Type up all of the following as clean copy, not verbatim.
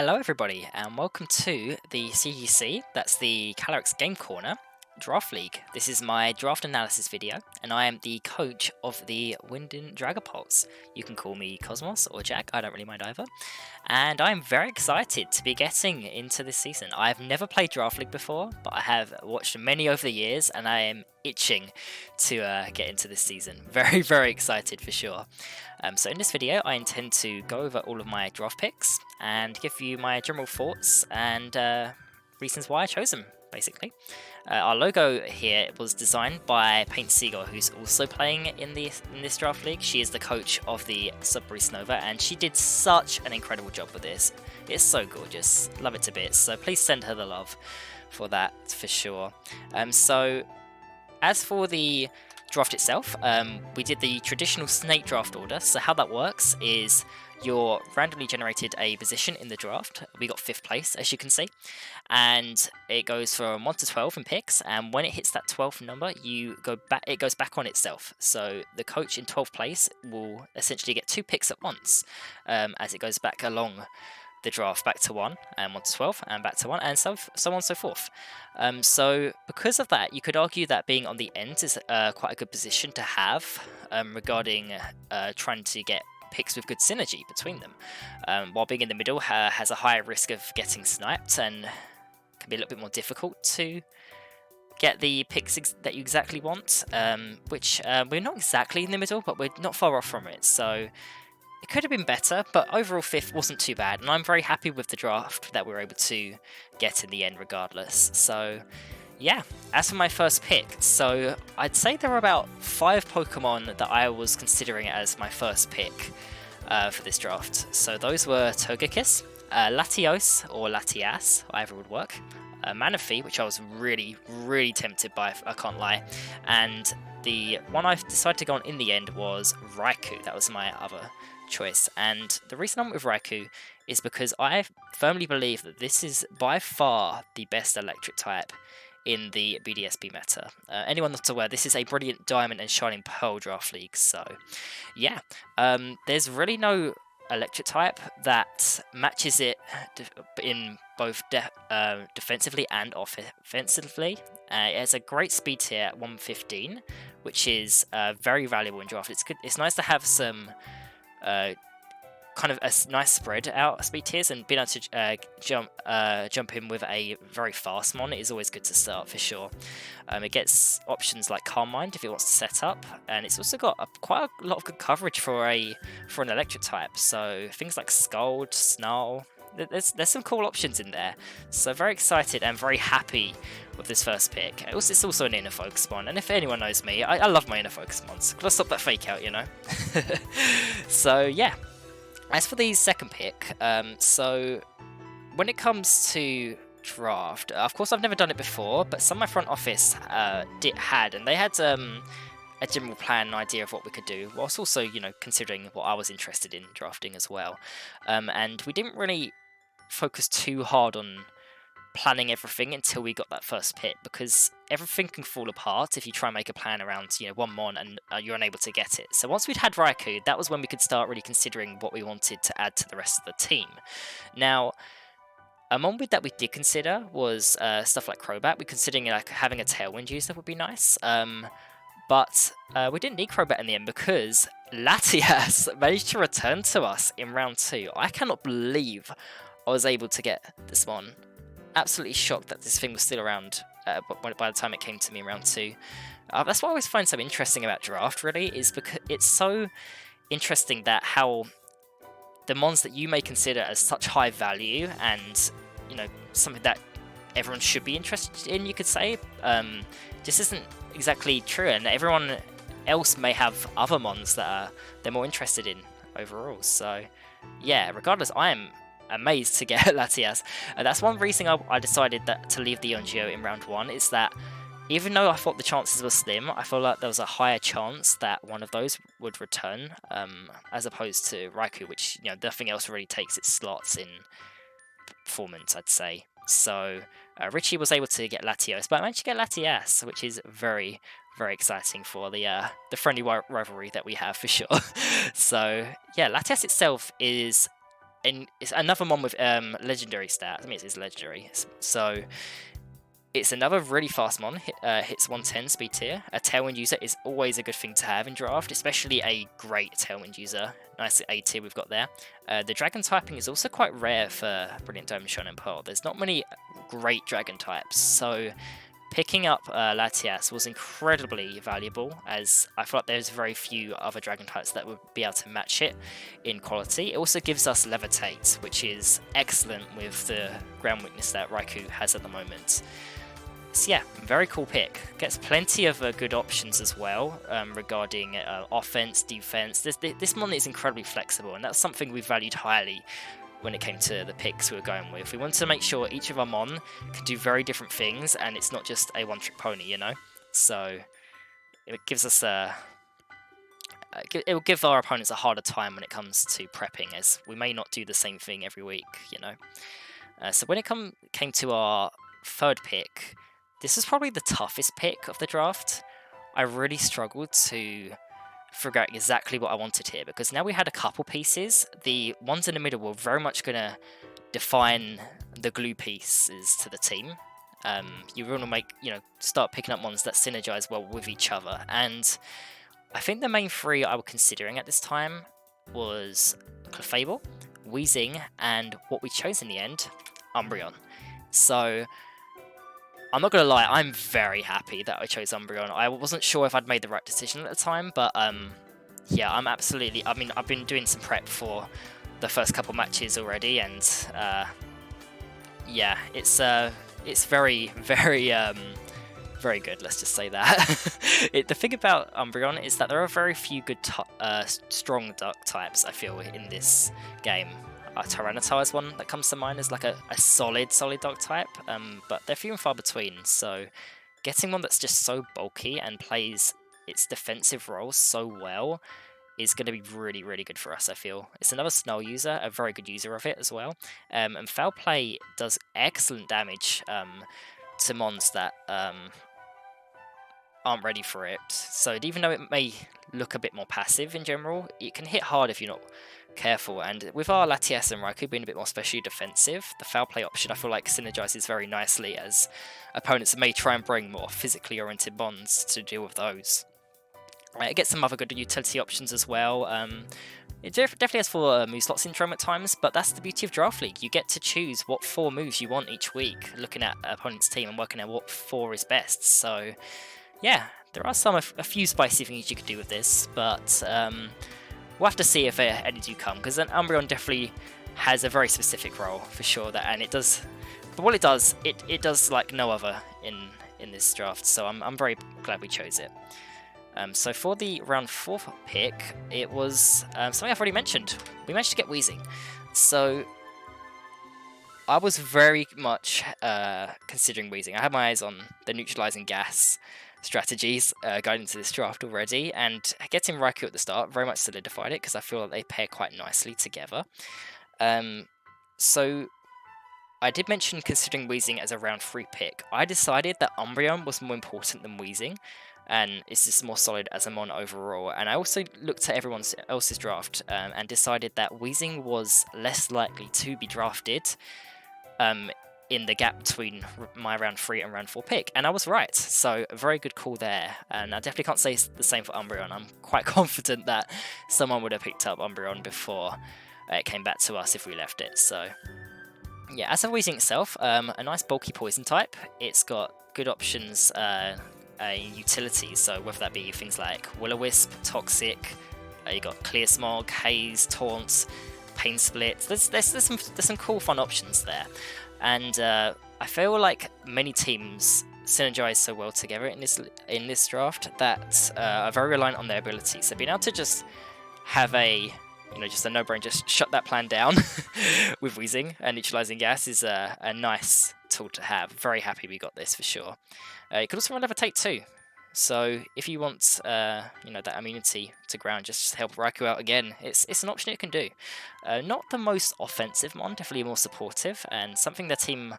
Hello everybody and welcome to the CGC, that's the Calyrex Game Corner, Draft League. This is my draft analysis video and I am the coach of the Wyndon Dragapults. You can call me Cosmos or Jack, I don't really mind either. And I'm very excited to be getting into this season. I've never played Draft League before, but I have watched many over the years and I am itching to get into this season. Very excited for sure. So in this video I intend to go over all of my draft picks and give you my general thoughts and reasons why I chose them, basically. Our logo here was designed by Paint Seagull, who's also playing in this draft league. She is the coach of the Sudbury Nova, and she did such an incredible job with this. It's so gorgeous, love it to bits. So please send her the love for that for sure. So as for the draft itself, we did the traditional snake draft order. So how that works is you're randomly generated a position in the draft. We got 5th place, as you can see, and it goes from 1 to 12 in picks, and when it hits that 12th number, it goes back on itself. So the coach in 12th place will essentially get 2 picks at once, as it goes back along the draft, back to 1 and 1 to 12 and back to 1 and so on and so forth. So because of that, you could argue that being on the end is quite a good position to have regarding trying to get picks with good synergy between them, while being in the middle has a higher risk of getting sniped and can be a little bit more difficult to get the picks that you exactly want, which we're not exactly in the middle, but we're not far off from it, so it could have been better, but overall 5th wasn't too bad, and I'm very happy with the draft that we were able to get in the end regardless. So yeah, as for my first pick, so I'd say there were about 5 Pokemon that I was considering as my first pick for this draft. So those were Togekiss, Latios or Latias, either would work, Manaphy, which I was really tempted by, I can't lie, and the one I decided to go on in the end was Raikou. That was my other choice, and the reason I went with Raikou is because I firmly believe that this is by far the best electric type in the BDSP meta. Anyone not aware, this is a brilliant Diamond and Shining Pearl draft league, so yeah, there's really no electric type that matches it in both defensively and offensively. It has a great speed tier at 115, which is very valuable in draft. It's good. It's nice to have some kind of a nice spread out speed tiers, and being able to jump in with a very fast mon is always good to start for sure. It gets options like Calm Mind if it wants to set up, and it's also got quite a lot of good coverage for an electric type. So things like Scald, Snarl, there's some cool options in there. So very excited and very happy with this first pick. It's also an inner focus mon, and if anyone knows me, I love my inner focus mons. Gotta stop that fake out, you know. So yeah. As for the second pick, so when it comes to draft, of course I've never done it before, but some of my front office had, and they had a general plan and idea of what we could do, whilst also, you know, considering what I was interested in drafting as well. And we didn't really focus too hard on planning everything until we got that first pick, because everything can fall apart if you try and make a plan around, you know, one mon and you're unable to get it. So once we'd had Raikou, that was when we could start really considering what we wanted to add to the rest of the team. Now, a mon that we did consider was stuff like Crobat. We're considering like having a Tailwind user would be nice, but we didn't need Crobat in the end because Latias managed to return to us in round 2. I cannot believe I was able to get this mon. Absolutely shocked that this thing was still around by the time it came to me in round 2. That's what I always find so interesting about draft, really, is because it's so interesting that how the mons that you may consider as such high value and, you know, something that everyone should be interested in, you could say, just isn't exactly true, and everyone else may have other mons that they're more interested in overall. So yeah, regardless, I am amazed to get Latias. That's one reason I decided to leave the Yongeo in round 1, is that even though I thought the chances were slim, I felt like there was a higher chance that one of those would return, as opposed to Raikou, which, you know, nothing else really takes its slots in performance, I'd say. So Richie was able to get Latios, but I managed to get Latias, which is very exciting for the friendly rivalry that we have for sure. So yeah, Latias itself is and it's another one with legendary stats. I mean, it's legendary, so it's another really fast mon. Hits 110 speed tier. A Tailwind user is always a good thing to have in draft, especially a great Tailwind user. Nice A tier we've got there. The Dragon typing is also quite rare for Brilliant Diamond, Shine and Pearl. There's not many great Dragon types, so picking up Latias was incredibly valuable, as I feel like there's very few other Dragon types that would be able to match it in quality. It also gives us Levitate, which is excellent with the ground weakness that Raikou has at the moment. So yeah, very cool pick. Gets plenty of good options as well regarding offense, defense. This mon is incredibly flexible, and that's something we valued highly when it came to the picks we were going with. We wanted to make sure each of our mon can do very different things, and it's not just a one-trick pony, you know? So it gives us it will give our opponents a harder time when it comes to prepping, as we may not do the same thing every week, you know? So when it came to our third pick, this is probably the toughest pick of the draft. I really struggled to figure out exactly what I wanted here, because now we had a couple pieces. The ones in the middle were very much going to define the glue pieces to the team. You want to start picking up ones that synergize well with each other. And I think the main three I was considering at this time was Clefable, Weezing, and what we chose in the end, Umbreon. So I'm not going to lie, I'm very happy that I chose Umbreon. I wasn't sure if I'd made the right decision at the time, but yeah, I'm absolutely... I mean, I've been doing some prep for the first couple matches already, and yeah, it's very, very, very good, let's just say that. The thing about Umbreon is that there are very few good, strong Duck types, I feel, in this game. Tyranitar is one that comes to mind as like a solid Duck type, but they're few and far between, so getting one that's just so bulky and plays its defensive role so well is going to be really, really good for us, I feel. It's another Snarl user, a very good user of it as well, and Foul Play does excellent damage to mons that aren't ready for it, so even though it may look a bit more passive in general, it can hit hard if you're not careful. And with our Latias and Raikou being a bit more specially defensive, the Foul Play option I feel like synergizes very nicely, as opponents may try and bring more physically oriented mons to deal with those. It gets some other good utility options as well. It definitely has full move slot syndrome at times, but that's the beauty of Draft League. You get to choose what 4 moves you want each week, looking at opponent's team and working out what 4 is best. So yeah, there are a few spicy things you could do with this, but we'll have to see if any do come, because then Umbreon definitely has a very specific role for sure. And it does, but what it does, it does like no other in this draft. So I'm very glad we chose it. So for the round 4 pick, it was something I've already mentioned. We managed to get Weezing. So I was very much considering Weezing. I had my eyes on the neutralizing gas strategies going into this draft already, and getting Raikou at the start very much solidified it, because I feel like they pair quite nicely together. So I did mention considering Weezing as a round 3 pick. I decided that Umbreon was more important than Weezing, and it's just more solid as a mon overall. And I also looked at everyone else's draft and decided that Weezing was less likely to be drafted in the gap between my round 3 and round 4 pick, and I was right. So a very good call there, and I definitely can't say the same for Umbreon. I'm quite confident that someone would have picked up Umbreon before it came back to us if we left it. So yeah, as for Weezing itself, a nice bulky poison type. It's got good options utility, so whether that be things like Will-O-Wisp, Toxic, you got Clear Smog, Haze, Taunt, Pain Split. There's some cool fun options there. And I feel like many teams synergize so well together in this draft that are very reliant on their ability. So being able to just have just a no-brainer, just shut that plan down with Weezing and neutralizing gas is a nice tool to have. Very happy we got this for sure. You could also run Levitate too. So if you want, that immunity to ground, just help Raikou out again. It's an option it can do. Not the most offensive mon, definitely more supportive, and something the team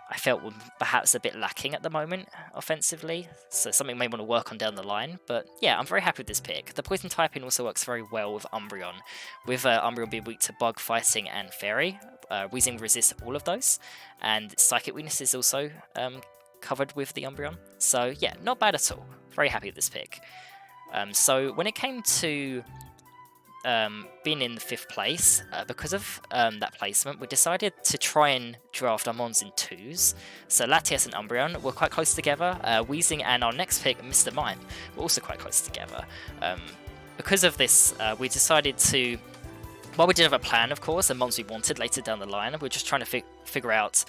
I felt were perhaps a bit lacking at the moment offensively, so something I may want to work on down the line. But yeah, I'm very happy with this pick. The poison typing also works very well with Umbreon, with Umbreon being weak to Bug, Fighting, and Fairy. Weezing resists all of those, and Psychic weakness is also covered with the Umbreon. So yeah, not bad at all. Very happy with this pick. So when it came to being in the 5th place, because of that placement, we decided to try and draft our Mons in 2s. So Latias and Umbreon were quite close together. Weezing and our next pick, Mr. Mime, were also quite close together. Because of this, we decided to... Well, we did have a plan, of course, and Mons we wanted later down the line. We're just trying to figure out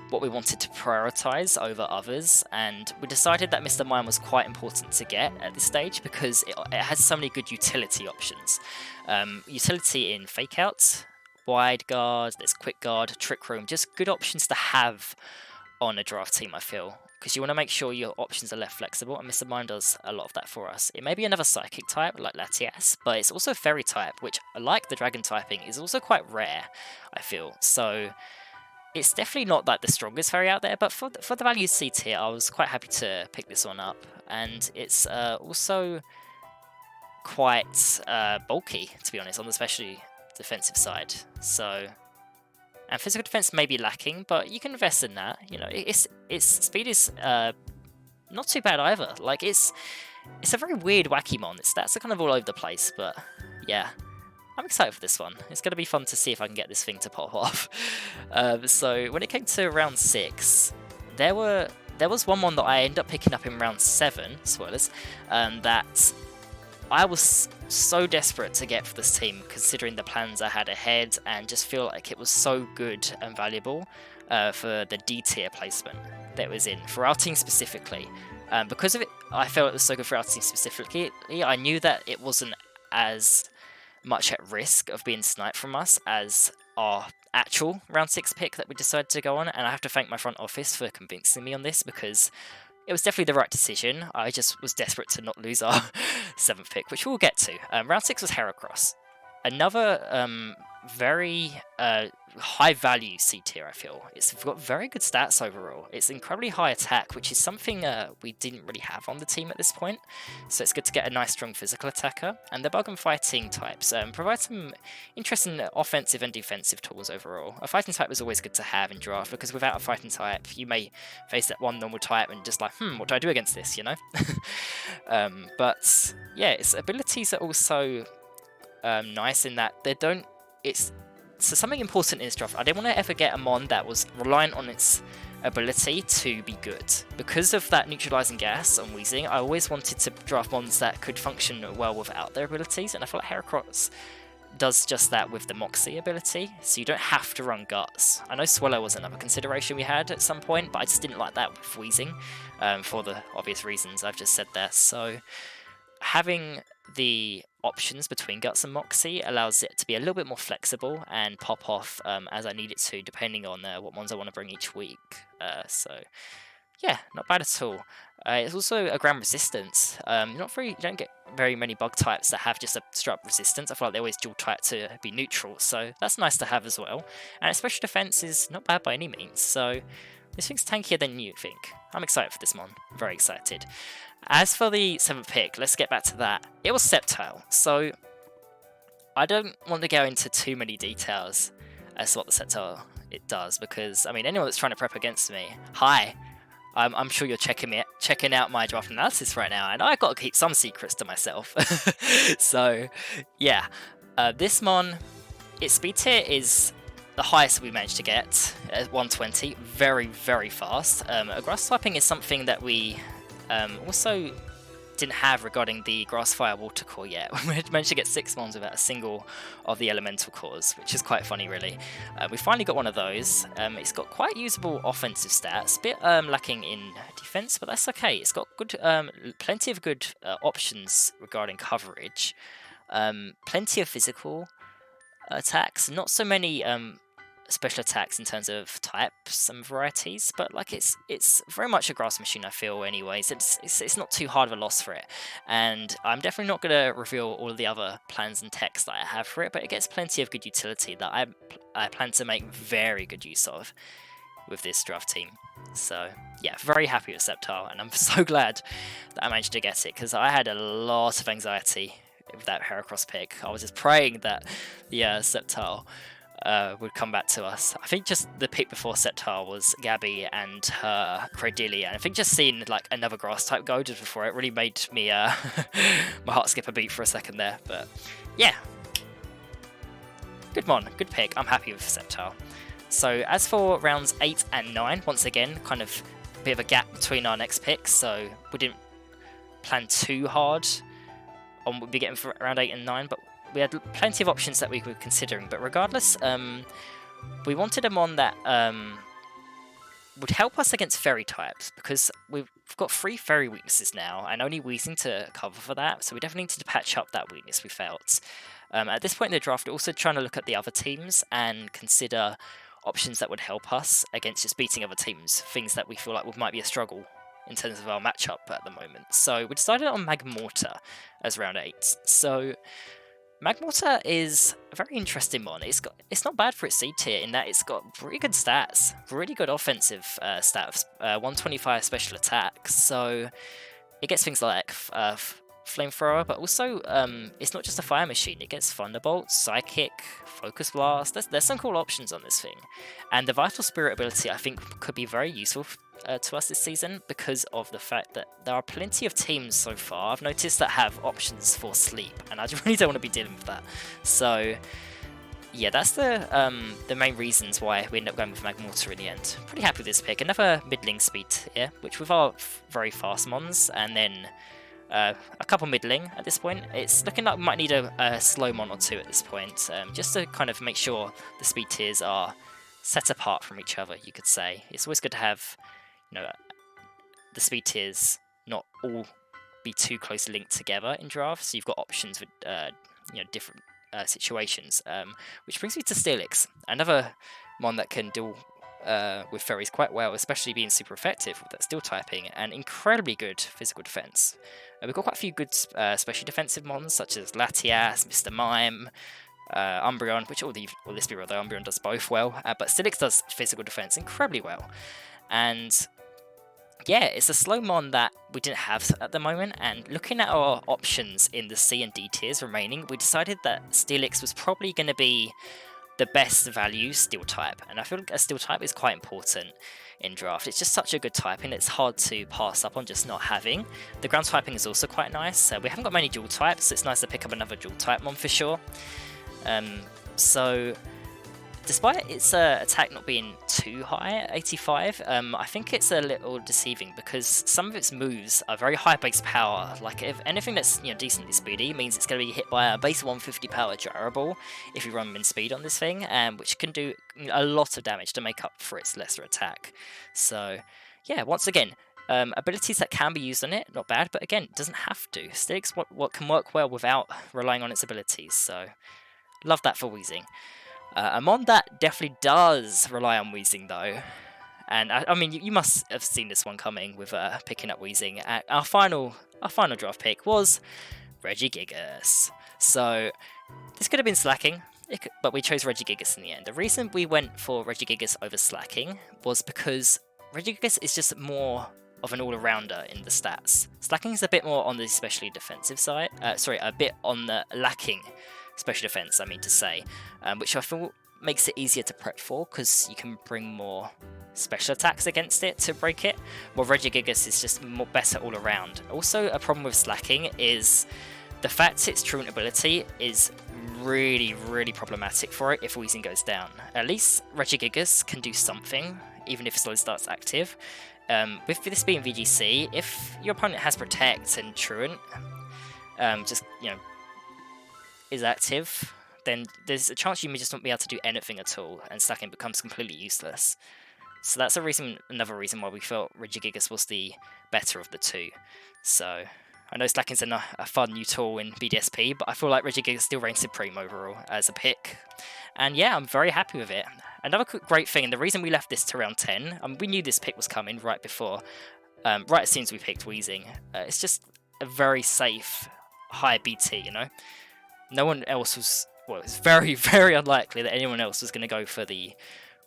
what we wanted to prioritize over others, and we decided that Mr. Mime was quite important to get at this stage because it has so many good utility options. Utility in Fake Out, Wide Guard, there's Quick Guard, Trick Room, just good options to have on a draft team, I feel, because you want to make sure your options are left flexible, and Mr. Mime does a lot of that for us. It may be another Psychic type, like Latias, but it's also Fairy type, which, like the Dragon typing, is also quite rare, I feel. So it's definitely not like the strongest fairy out there, but for the value C tier, I was quite happy to pick this one up, and it's also quite bulky, to be honest, on the especially defensive side. So, and physical defense may be lacking, but you can invest in that. You know, its speed is not too bad either. Like it's a very weird wacky mon. Its stats are kind of all over the place, but yeah. I'm excited for this one. It's going to be fun to see if I can get this thing to pop off. So when it came to round 6, there was one that I ended up picking up in round 7, spoilers, that I was so desperate to get for this team, considering the plans I had ahead, and just feel like it was so good and valuable for the D tier placement that it was in, for our team specifically. Because of it, I felt it was so good for our team specifically. I knew that it wasn't as much at risk of being sniped from us as our actual round 6 pick that we decided to go on, and I have to thank my front office for convincing me on this, because it was definitely the right decision. I just was desperate to not lose our 7th pick, which we'll get to. Round 6 was Heracross. Another very high value C tier, I feel. It's got very good stats overall. It's incredibly high attack, which is something we didn't really have on the team at this point. So it's good to get a nice strong physical attacker. And the bug and fighting types provide some interesting offensive and defensive tools overall. A fighting type is always good to have in draft, because without a fighting type, you may face that one normal type and just like, what do I do against this, you know? But yeah, its abilities are also nice in that they don't... So something important in this draft, I didn't want to ever get a mon that was reliant on its ability to be good. Because of that neutralizing gas on Weezing, I always wanted to draft mons that could function well without their abilities, and I feel like Heracross does just that with the Moxie ability, so you don't have to run Guts. I know Swallow was another consideration we had at some point, but I just didn't like that with Weezing, for the obvious reasons I've just said there. So having the options between Guts and Moxie allows it to be a little bit more flexible and pop off as I need it to, depending on what mons I want to bring each week. So yeah, not bad at all. It's also a ground resistance. You don't get very many bug types that have just a straight up resistance. I feel like they always dual type to be neutral, so that's nice to have as well. And its special defense is not bad by any means, so this thing's tankier than you think. I'm excited for this mon. Very excited. As for the 7th pick, let's get back to that. It was Sceptile, so I don't want to go into too many details as to what the Sceptile it does, because, I mean, anyone that's trying to prep against me, hi, I'm sure you're checking out my draft analysis right now, and I've got to keep some secrets to myself. So, yeah, this mon, its speed tier is the highest we managed to get at 120, very, very fast. A grass typing is something that we also didn't have regarding the Grass Fire Water core yet. We managed to get 6 mons without a single of the elemental cores, which is quite funny really. We finally got one of those. It's got quite usable offensive stats, a bit lacking in defense, but that's okay. It's got good, plenty of good options regarding coverage, plenty of physical attacks, not so many special attacks in terms of types and varieties, but like it's very much a grass machine, I feel. Anyways, it's not too hard of a loss for it, and I'm definitely not going to reveal all of the other plans and techs that I have for it, but it gets plenty of good utility that I plan to make very good use of with this draft team. So yeah, very happy with Sceptile, and I'm so glad that I managed to get it, because I had a lot of anxiety with that Heracross pick. I was just praying that the Sceptile would come back to us. I think just the pick before Sceptile was Gabby and her Cradily, and I think just seeing like another grass type go just before it really made me my heart skip a beat for a second there. But yeah, good mon, good pick. I'm happy with Sceptile. So as for rounds 8 and 9, once again, kind of a bit of a gap between our next picks, so we didn't plan too hard on what we'd be getting for round 8 and 9, but we had plenty of options that we were considering. But regardless, we wanted a mon that would help us against fairy types, because we've got 3 fairy weaknesses now, and only Weezing to cover for that, so we definitely needed to patch up that weakness, we felt. At this point in the draft, we're also trying to look at the other teams and consider options that would help us against just beating other teams, things that we feel like might be a struggle in terms of our matchup at the moment. So we decided on Magmortar as round 8. So Magmortar is a very interesting mon. It's not bad for its seed tier in that it's got really good stats, really good offensive stats, 125 special attack. So it gets things like Flamethrower, but also it's not just a fire machine. It gets Thunderbolt, Psychic, Focus Blast. There's some cool options on this thing, and the Vital Spirit ability I think could be very useful to us this season, because of the fact that there are plenty of teams so far I've noticed that have options for sleep, and I really don't want to be dealing with that. So yeah, that's the main reasons why we end up going with Magmortar in the end. Pretty happy with this pick. Another middling speed here, which with our very fast mons, and then a couple middling at this point. It's looking like we might need a slow mon or 2 at this point, just to kind of make sure the speed tiers are set apart from each other, you could say. It's always good to have, the speed tiers not all be too closely linked together in drafts, so you've got options with, different situations. Which brings me to Steelix, another mon that can deal with fairies quite well, especially being super effective with that steel typing, and incredibly good physical defense. We've got quite a few good special defensive mons, such as Latias, Mr. Mime, Umbreon, which let's be real, though, Umbreon does both well, but Steelix does physical defense incredibly well. And yeah, it's a slow mon that we didn't have at the moment, and looking at our options in the C and D tiers remaining, we decided that Steelix was probably going to be the best value steel type, and I feel like a steel type is quite important in draft. It's just such a good type, and it's hard to pass up on just not having. The ground typing is also quite nice. We haven't got many dual types, so it's nice to pick up another dual type mon for sure. So despite its attack not being too high at 85, I think it's a little deceiving, because some of its moves are very high base power. Like, if anything that's decently speedy means it's going to be hit by a base 150 power Gyro Ball if you run min speed on this thing, which can do a lot of damage to make up for its lesser attack. So yeah, once again, abilities that can be used on it, not bad, but again, it doesn't have to. Sticks what can work well without relying on its abilities, so love that for Weezing. A mon that definitely does rely on Weezing, though, and I mean, you must have seen this one coming with picking up Weezing. Our final draft pick was Regigigas. So this could have been Slacking, but we chose Regigigas in the end. The reason we went for Regigigas over Slacking was because Regigigas is just more of an all-arounder in the stats. Slacking is a bit more on the especially defensive side. A bit on the lacking special defense, I mean to say, which I feel makes it easier to prep for, because you can bring more special attacks against it to break it, while Regigigas is just more better all around. Also, a problem with Slacking is the fact its truant ability is really, really problematic for it if Weezing goes down. At least Regigigas can do something, even if Slow Start's active. With this being VGC, if your opponent has Protect and Truant, is active, then there's a chance you may just not be able to do anything at all, and Slacking becomes completely useless. So that's another reason why we felt Regigigas was the better of the two. So I know Slacking's a fun new tool in BDSP, but I feel like Regigigas still reigns supreme overall as a pick. And yeah, I'm very happy with it. Another great thing, and the reason we left this to round 10, we knew this pick was coming right as soon as we picked Weezing. It's just a very safe, high BT, No one else was, it's very, very unlikely that anyone else was going to go for the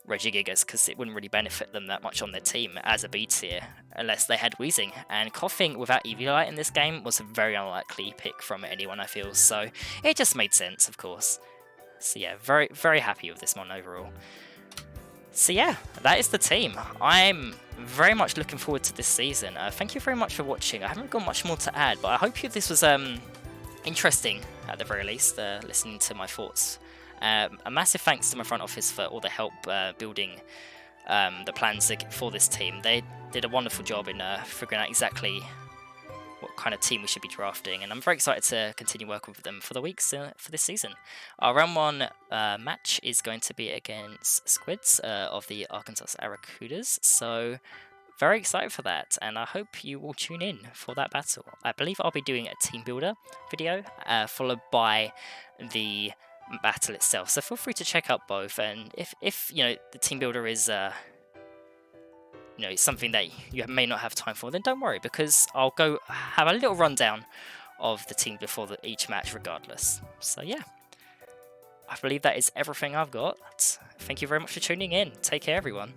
Regigigas because it wouldn't really benefit them that much on their team as a B tier unless they had Wheezing. And Coughing without Eviolite in this game was a very unlikely pick from anyone, I feel, so it just made sense, of course. So yeah, very happy with this one overall. So yeah, that is the team. I'm very much looking forward to this season. Thank you very much for watching. I haven't got much more to add, but I hope this was interesting at the very least, listening to my thoughts. A massive thanks to my front office for all the help building the plans for this team. They did a wonderful job in figuring out exactly what kind of team we should be drafting, and I'm very excited to continue working with them for the weeks for this season. Our round 1 match is going to be against Squids of the Arkansas Arracudas, so very excited for that, and I hope you will tune in for that battle. I believe I'll be doing a team builder video, followed by the battle itself, so feel free to check out both. And if you know the team builder is you know, something that you may not have time for, then don't worry, because I'll go have a little rundown of the team before each match regardless. So yeah, I believe that is everything I've got. Thank you very much for tuning in. Take care, everyone.